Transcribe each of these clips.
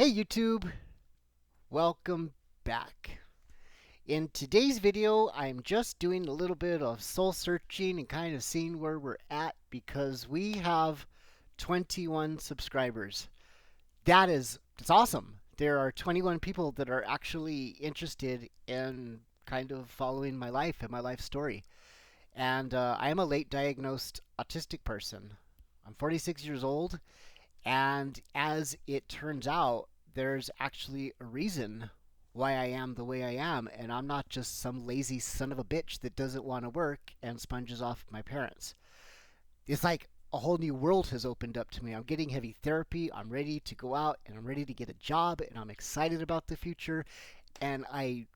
Hey YouTube, welcome back. In today's video, I'm just doing a little bit of soul searching and kind of seeing where we're at because we have 21 subscribers. That's awesome. There are 21 people that are actually interested in kind of following my life and my life story. And I am a late diagnosed autistic person. I'm 46 years old, and as it turns out, there's actually a reason why I am the way I am, and I'm not just some lazy son of a bitch that doesn't want to work and sponges off my parents. It's like a whole new world has opened up to me. I'm getting heavy therapy. I'm ready to go out and I'm ready to get a job and I'm excited about the future and I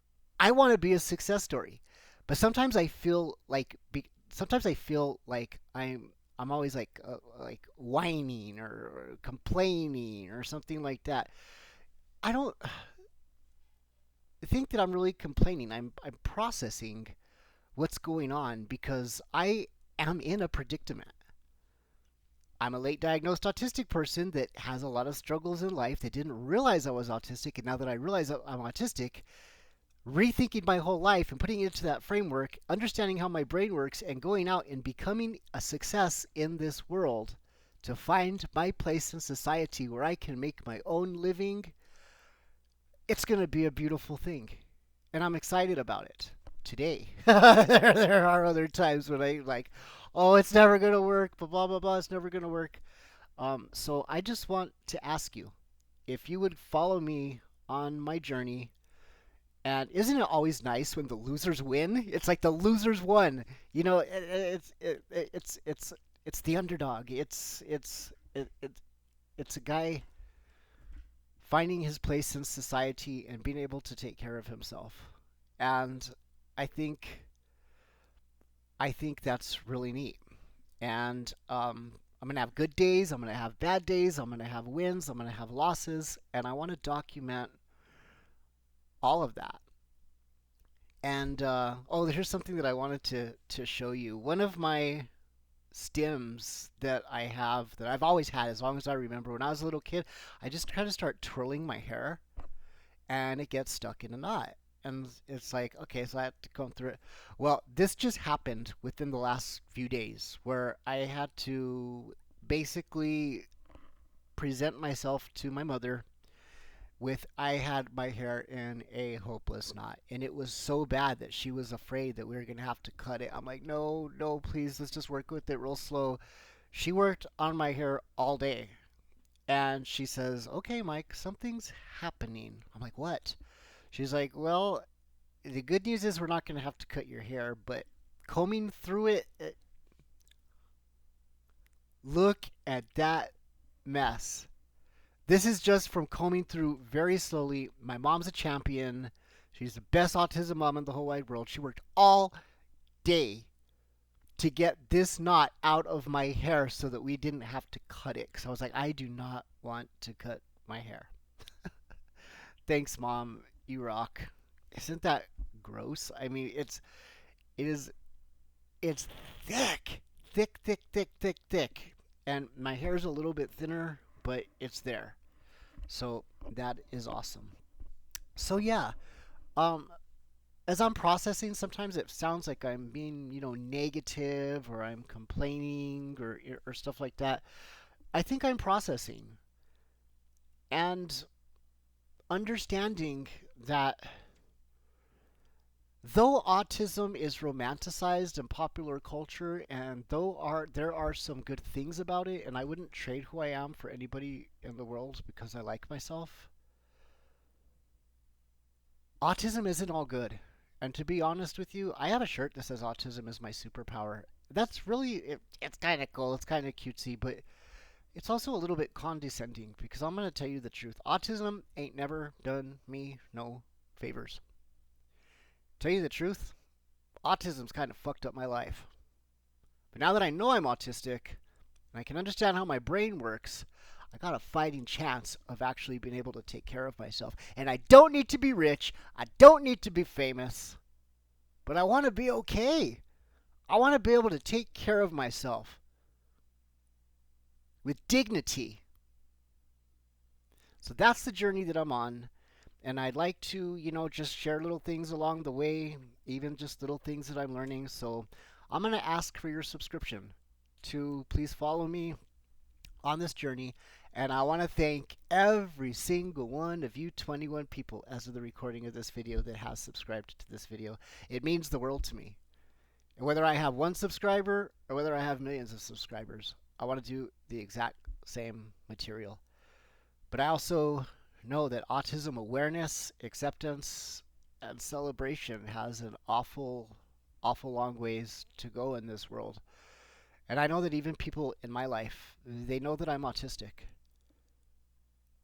want to be a success story. But sometimes I feel like I'm always like whining or complaining or something like that. I don't think that I'm really complaining. I'm processing what's going on because I am in a predicament. I'm a late diagnosed autistic person that has a lot of struggles in life that didn't realize I was autistic, and now that I realize I'm autistic, rethinking my whole life and putting it into that framework, understanding how my brain works, and going out and becoming a success in this world to find my place in society where I can make my own living. It's going to be a beautiful thing. And I'm excited about it today. There are other times when I like, oh, it's never going to work, blah, blah, blah, blah, it's never going to work. So I just want to ask you if you would follow me on my journey. And isn't it always nice when the losers win? It's like the losers won. You know, it's the underdog. It's a guy finding his place in society and being able to take care of himself. And I think I think that's really neat. And I'm gonna have good days. I'm gonna have bad days. I'm gonna have wins. I'm gonna have losses, and I want to document all of that. And oh, here's something that I wanted to show you. One of my stems that I have that I've always had as long as I remember. When I was a little kid, I just kind of start twirling my hair, and it gets stuck in a knot. And it's like, okay, so I have to comb through it. Well, this just happened within the last few days where I had to basically present myself to my mother with I had my hair in a hopeless knot, and it was so bad that she was afraid that we were gonna have to cut it. I'm like, no, no, please, let's just work with it real slow. She worked on my hair all day, and she says, okay, Mike, something's happening. I'm like, what? She's like, well, the good news is we're not gonna have to cut your hair, but combing through it, look at that mess. This is just from combing through very slowly. My mom's a champion. She's the best autism mom in the whole wide world. She worked all day to get this knot out of my hair so that we didn't have to cut it. Because I was like, I do not want to cut my hair. Thanks, Mom. You rock. Isn't that gross? I mean, it is it's thick, thick, thick, thick, thick, thick, and my hair's a little bit thinner, but it's there. So that is awesome. So yeah, um, as I'm processing, sometimes it sounds like I'm being, negative or I'm complaining or stuff like that. I think I'm processing and understanding that though autism is romanticized in popular culture and there are some good things about it and I wouldn't trade who I am for anybody in the world because I like myself, autism isn't all good. And to be honest with you, I have a shirt that says autism is my superpower. That's really it's kind of cool, it's kind of cutesy, but it's also a little bit condescending because I'm going to tell you the truth. Autism ain't never done me no favors. Tell you the truth, autism's kind of fucked up my life. But now that I know I'm autistic and I can understand how my brain works, I got a fighting chance of actually being able to take care of myself. And I don't need to be rich, I don't need to be famous, but I want to be okay. I want to be able to take care of myself with dignity. So So that's the journey that I'm on. And I'd like to, just share little things along the way, even just little things that I'm learning. So I'm going to ask for your subscription to please follow me on this journey. And I want to thank every single one of you 21 people as of the recording of this video that has subscribed to this video. It means the world to me. And whether I have one subscriber or whether I have millions of subscribers, I want to do the exact same material. But I also know that autism awareness, acceptance, and celebration has an awful long ways to go in this world. And I know that even people in my life, they know that I'm autistic.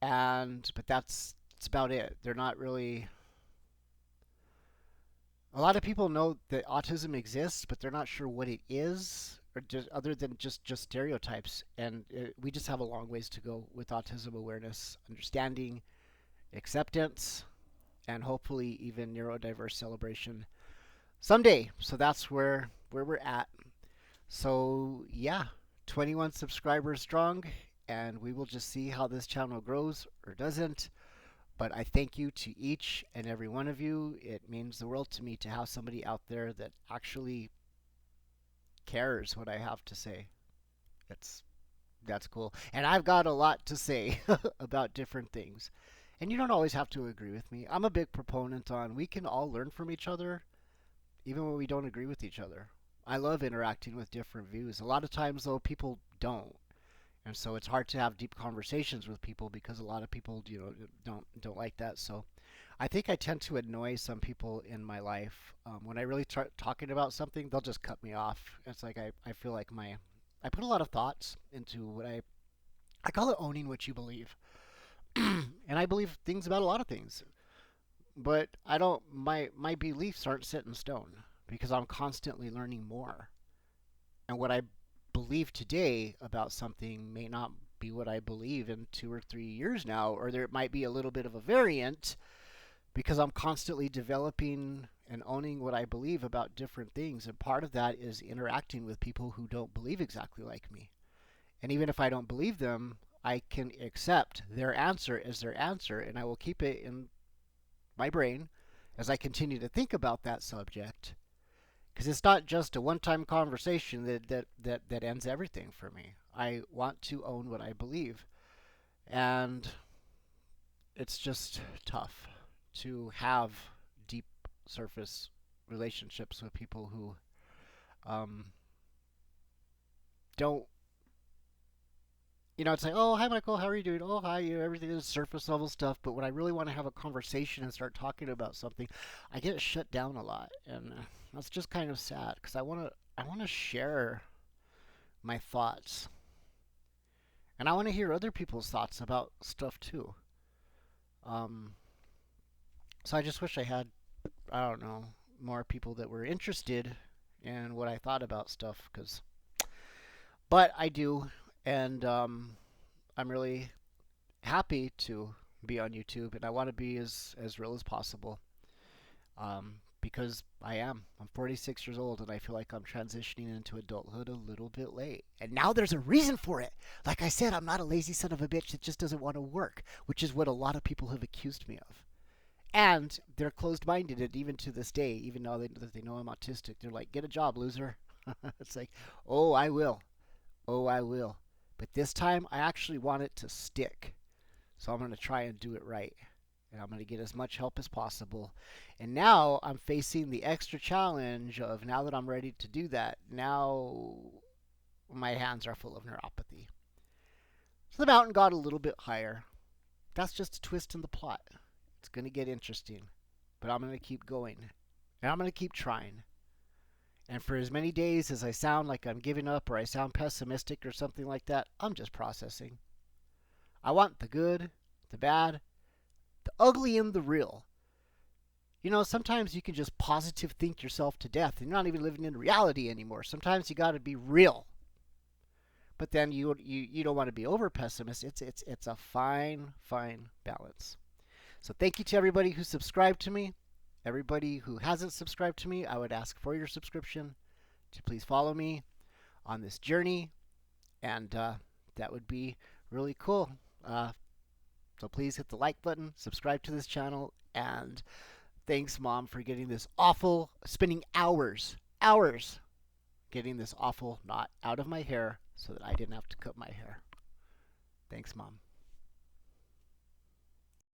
But that's about it. They're not really. A lot of people know that autism exists, but they're not sure what it is, or just other than just stereotypes. And we just have a long ways to go with autism awareness, understanding, acceptance, and hopefully even neurodiverse celebration someday. So that's where we're at. So yeah, 21 subscribers strong, and we will just see how this channel grows or doesn't. But I thank you to each and every one of you. It means the world to me to have somebody out there that actually cares what I have to say. That's cool. And I've got a lot to say about different things. And you don't always have to agree with me. I'm a big proponent on we can all learn from each other, even when we don't agree with each other. I love interacting with different views. A lot of times, though, people don't. And so it's hard to have deep conversations with people because a lot of people, don't like that. So I think I tend to annoy some people in my life. When I really start talking about something, they'll just cut me off. It's like I feel like I put a lot of thoughts into what I call it owning what you believe. And I believe things about a lot of things. But I don't my beliefs aren't set in stone because I'm constantly learning more. And what I believe today about something may not be what I believe in 2 or 3 years now, or there might be a little bit of a variant because I'm constantly developing and owning what I believe about different things. And part of that is interacting with people who don't believe exactly like me. And even if I don't believe them, I can accept their answer as their answer, and I will keep it in my brain as I continue to think about that subject. Because it's not just a one-time conversation that ends everything for me. I want to own what I believe. And it's just tough to have deep surface relationships with people who don't, it's like, oh, hi, Michael, how are you doing? Oh, hi, everything is surface level stuff. But when I really want to have a conversation and start talking about something, I get shut down a lot. And that's just kind of sad because I want to share my thoughts. And I want to hear other people's thoughts about stuff too. So I just wish I had, I don't know, more people that were interested in what I thought about stuff. But I do, and I'm really happy to be on YouTube, and I want to be as real as possible. Because I'm 46 years old, and I feel like I'm transitioning into adulthood a little bit late. And now there's a reason for it. Like I said, I'm not a lazy son of a bitch that just doesn't want to work, which is what a lot of people have accused me of. And they're closed-minded, and even to this day, even though they know I'm autistic, they're like, get a job, loser. It's like, oh, I will. Oh, I will. But this time, I actually want it to stick. So I'm going to try and do it right. And I'm going to get as much help as possible. And now I'm facing the extra challenge of now that I'm ready to do that, now my hands are full of neuropathy. So the mountain got a little bit higher. That's just a twist in the plot. It's going to get interesting. But I'm going to keep going. And I'm going to keep trying. And for as many days as I sound like I'm giving up or I sound pessimistic or something like that, I'm just processing. I want the good, the bad, the ugly, and the real. Sometimes you can just positive think yourself to death. And you're not even living in reality anymore. Sometimes you got to be real. But then you don't want to be over pessimist. It's a fine balance. So thank you to everybody who subscribed to me. Everybody who hasn't subscribed to me, I would ask for your subscription to please follow me on this journey. And that would be really cool. So please hit the like button, subscribe to this channel, and thanks, Mom, for getting this awful, spending hours getting this awful knot out of my hair so that I didn't have to cut my hair. Thanks, Mom.